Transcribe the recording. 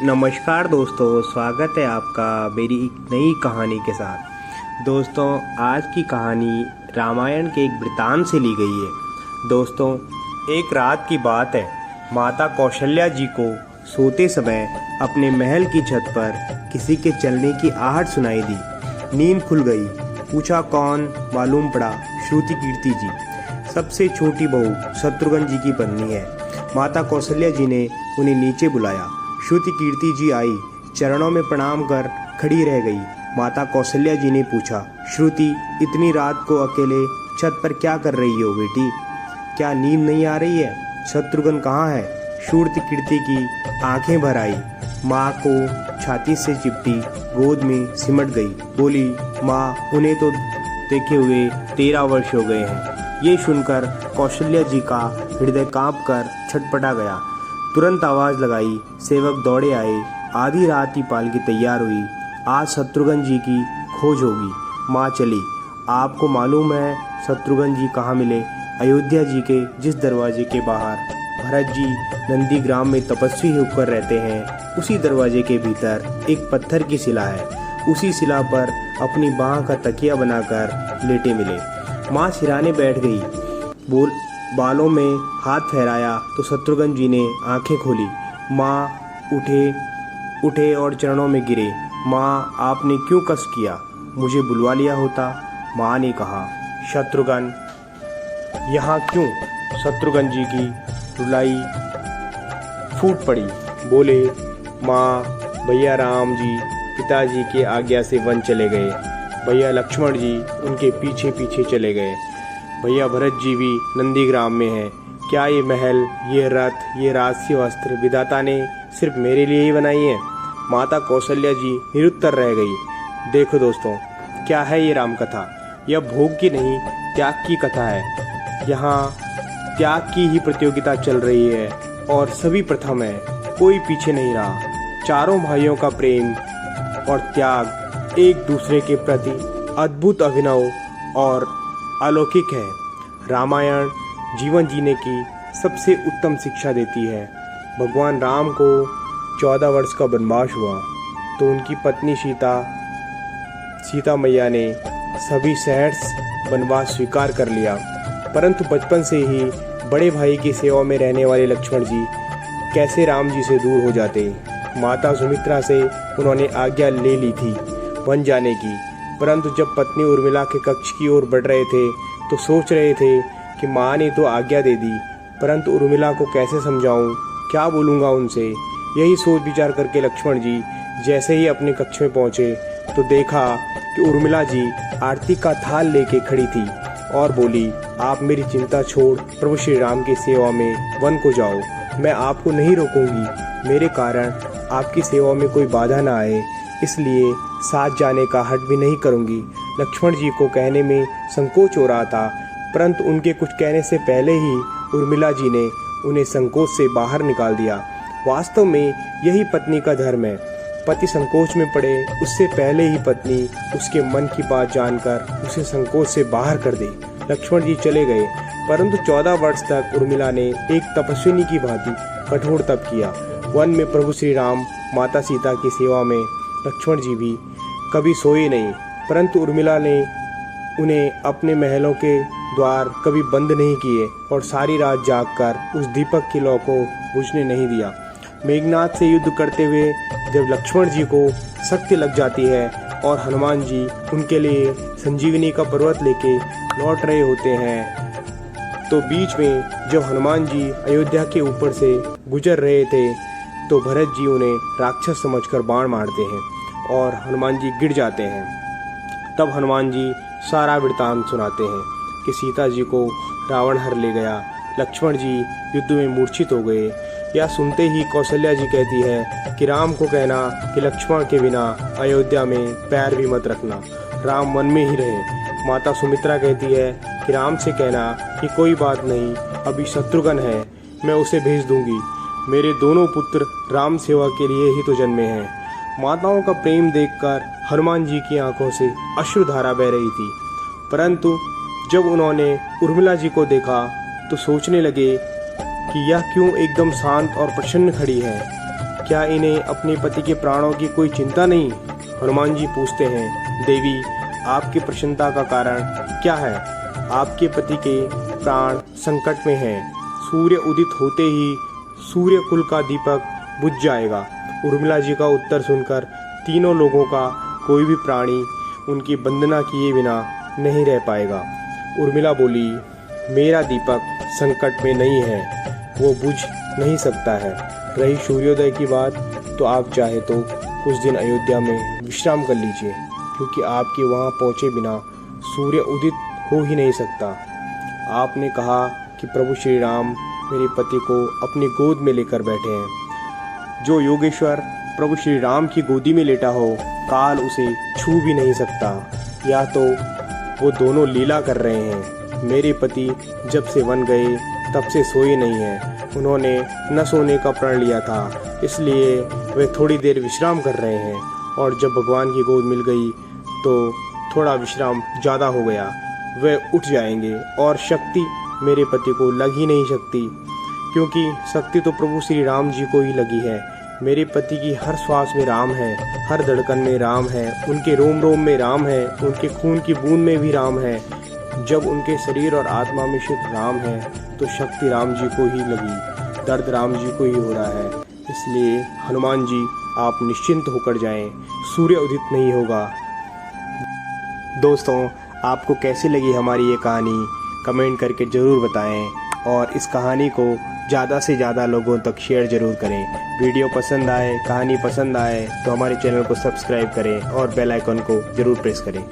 नमस्कार दोस्तों, स्वागत है आपका मेरी एक नई कहानी के साथ। दोस्तों, आज की कहानी रामायण के एक वृतांत से ली गई है। दोस्तों, एक रात की बात है। माता कौशल्या जी को सोते समय अपने महल की छत पर किसी के चलने की आहट सुनाई दी। नींद खुल गई। पूछा कौन? मालूम पड़ा श्रुति कीर्ति जी, सबसे छोटी बहू शत्रुघ्न जी की पत्नी है। माता कौशल्या जी ने उन्हें नीचे बुलाया। श्रुति कीर्ति जी आई, चरणों में प्रणाम कर खड़ी रह गई। माता कौशल्या जी ने पूछा, श्रुति, इतनी रात को अकेले छत पर क्या कर रही हो बेटी? क्या नींद नहीं आ रही है? शत्रुघ्न कहाँ है? श्रुति कीर्ति की आंखें भर आई। माँ को छाती से चिपटी गोद में सिमट गई। बोली, माँ, उन्हें तो देखे हुए 13 वर्ष हो गए हैं। ये सुनकर कौशल्या जी का हृदय कांप कर छटपटा गया। तुरंत आवाज़ लगाई। सेवक दौड़े आए। आधी रात ही पालकी तैयार हुई। आज शत्रुघ्न जी की खोज होगी। माँ चली। आपको मालूम है शत्रुघ्न जी कहाँ मिले? अयोध्या जी के जिस दरवाजे के बाहर भरत जी नंदीग्राम में तपस्वी होकर रहते हैं, उसी दरवाजे के भीतर एक पत्थर की शिला है। उसी शिला पर अपनी बाह का तकिया बनाकर लेटे मिले। माँ सिराने बैठ गई। बालों में हाथ फहराया तो शत्रुघ्न जी ने आंखें खोली। माँ उठे और चरणों में गिरे। माँ, आपने क्यों कष्ट किया? मुझे बुलवा लिया होता। माँ ने कहा, शत्रुघ्न यहाँ क्यों? शत्रुघ्न जी की रुलाई फूट पड़ी। बोले, माँ, भैया राम जी पिताजी के आज्ञा से वन चले गए। भैया लक्ष्मण जी उनके पीछे पीछे चले गए। भैया भरत जी भी नंदीग्राम में हैं। क्या ये महल, ये रथ, ये राजसी वस्त्र विधाता ने सिर्फ मेरे लिए ही बनाई है? माता कौशल्या जी निरुत्तर रह गई। देखो दोस्तों, क्या है ये राम कथा? यह भोग की नहीं, त्याग की कथा है। यहाँ त्याग की ही प्रतियोगिता चल रही है और सभी प्रथम है, कोई पीछे नहीं रहा। चारों भाइयों का प्रेम और त्याग एक दूसरे के प्रति अद्भुत, अभिनव और अलौकिक है। रामायण जीवन जीने की सबसे उत्तम शिक्षा देती है। भगवान राम को 14 वर्ष का वनवास हुआ तो उनकी पत्नी सीता मैया ने सभी सहर्ष वनवास स्वीकार कर लिया। परंतु बचपन से ही बड़े भाई की सेवा में रहने वाले लक्ष्मण जी कैसे राम जी से दूर हो जाते? माता सुमित्रा से उन्होंने आज्ञा ले ली थी वन जाने की, परंतु जब पत्नी उर्मिला के कक्ष की ओर बढ़ रहे थे तो सोच रहे थे कि माँ ने तो आज्ञा दे दी, परंतु उर्मिला को कैसे समझाऊं, क्या बोलूँगा उनसे? यही सोच विचार करके लक्ष्मण जी जैसे ही अपने कक्ष में पहुँचे तो देखा कि उर्मिला जी आरती का थाल लेके खड़ी थी और बोली, आप मेरी चिंता छोड़ प्रभु श्री राम की सेवा में वन को जाओ। मैं आपको नहीं रोकूंगी। मेरे कारण आपकी सेवा में कोई बाधा ना आए, इसलिए साथ जाने का हट भी नहीं करूंगी। लक्ष्मण जी को कहने में संकोच हो रहा था, परंतु उनके कुछ कहने से पहले ही उर्मिला जी ने उन्हें संकोच से बाहर निकाल दिया। वास्तव में यही पत्नी का धर्म है। पति संकोच में पड़े उससे पहले ही पत्नी उसके मन की बात जानकर उसे संकोच से बाहर कर दे। लक्ष्मण जी चले गए, परंतु 14 वर्ष तक उर्मिला ने एक तपस्विनी की भांति कठोर तप किया। वन में प्रभु श्री राम, माता सीता की सेवा में लक्ष्मण जी भी कभी सोए नहीं, परंतु उर्मिला ने उन्हें अपने महलों के द्वार कभी बंद नहीं किए और सारी रात जागकर उस दीपक की लौ को बुझने नहीं दिया। मेघनाथ से युद्ध करते हुए जब लक्ष्मण जी को शक्ति लग जाती है और हनुमान जी उनके लिए संजीवनी का पर्वत लेके लौट रहे होते हैं, तो बीच में जब हनुमान जी अयोध्या के ऊपर से गुजर रहे थे तो भरत जी उन्हें राक्षस समझकर बाण मारते हैं और हनुमान जी गिर जाते हैं। तब हनुमान जी सारा वृतांत सुनाते हैं कि सीता जी को रावण हर ले गया, लक्ष्मण जी युद्ध में मूर्छित हो गए। यह सुनते ही कौशल्या जी कहती है कि राम को कहना कि लक्ष्मण के बिना अयोध्या में पैर भी मत रखना, राम वन में ही रहे। माता सुमित्रा कहती है कि राम से कहना कि कोई बात नहीं, अभी शत्रुघ्न है, मैं उसे भेज दूंगी। मेरे दोनों पुत्र राम सेवा के लिए ही तो जन्मे हैं। माताओं का प्रेम देखकर हनुमान जी की आंखों से अश्रुधारा बह रही थी, परंतु जब उन्होंने उर्मिला जी को देखा तो सोचने लगे कि यह क्यों एकदम शांत और प्रसन्न खड़ी है। क्या इन्हें अपने पति के प्राणों की कोई चिंता नहीं? हनुमान जी पूछते हैं, देवी आपकी प्रसन्नता का कारण क्या है? आपके पति के प्राण संकट में हैं। सूर्य उदित होते ही सूर्य कुल का दीपक बुझ जाएगा। उर्मिला जी का उत्तर सुनकर तीनों लोगों का कोई भी प्राणी उनकी वंदना किए बिना नहीं रह पाएगा। उर्मिला बोली, मेरा दीपक संकट में नहीं है, वो बुझ नहीं सकता है। रही सूर्योदय की बात, तो आप चाहे तो कुछ दिन अयोध्या में विश्राम कर लीजिए, क्योंकि आपके वहाँ पहुँचे बिना सूर्य उदित हो ही नहीं सकता। आपने कहा कि प्रभु श्री राम मेरे पति को अपनी गोद में लेकर बैठे हैं। जो योगेश्वर प्रभु श्री राम की गोदी में लेटा हो, काल उसे छू भी नहीं सकता। या तो वो दोनों लीला कर रहे हैं। मेरे पति जब से वन गए तब से सोए नहीं हैं। उन्होंने न सोने का प्रण लिया था, इसलिए वे थोड़ी देर विश्राम कर रहे हैं। और जब भगवान की गोद मिल गई तो थोड़ा विश्राम ज़्यादा हो गया। वे उठ जाएंगे और शक्ति मेरे पति को लग ही नहीं सकती, क्योंकि शक्ति तो प्रभु श्री राम जी को ही लगी है। मेरे पति की हर श्वास में राम है, हर धड़कन में राम है, उनके रोम रोम में राम है, उनके खून की बूंद में भी राम है। जब उनके शरीर और आत्मा में शुद्ध राम है तो शक्ति राम जी को ही लगी, दर्द राम जी को ही हो रहा है। इसलिए हनुमान जी आप निश्चिंत होकर जाएं, सूर्य उदित नहीं होगा। दोस्तों, आपको कैसी लगी हमारी ये कहानी कमेंट करके ज़रूर बताएं, और इस कहानी को ज़्यादा से ज़्यादा लोगों तक शेयर ज़रूर करें। वीडियो पसंद आए, कहानी पसंद आए तो हमारे चैनल को सब्सक्राइब करें और बेल आइकन को ज़रूर प्रेस करें।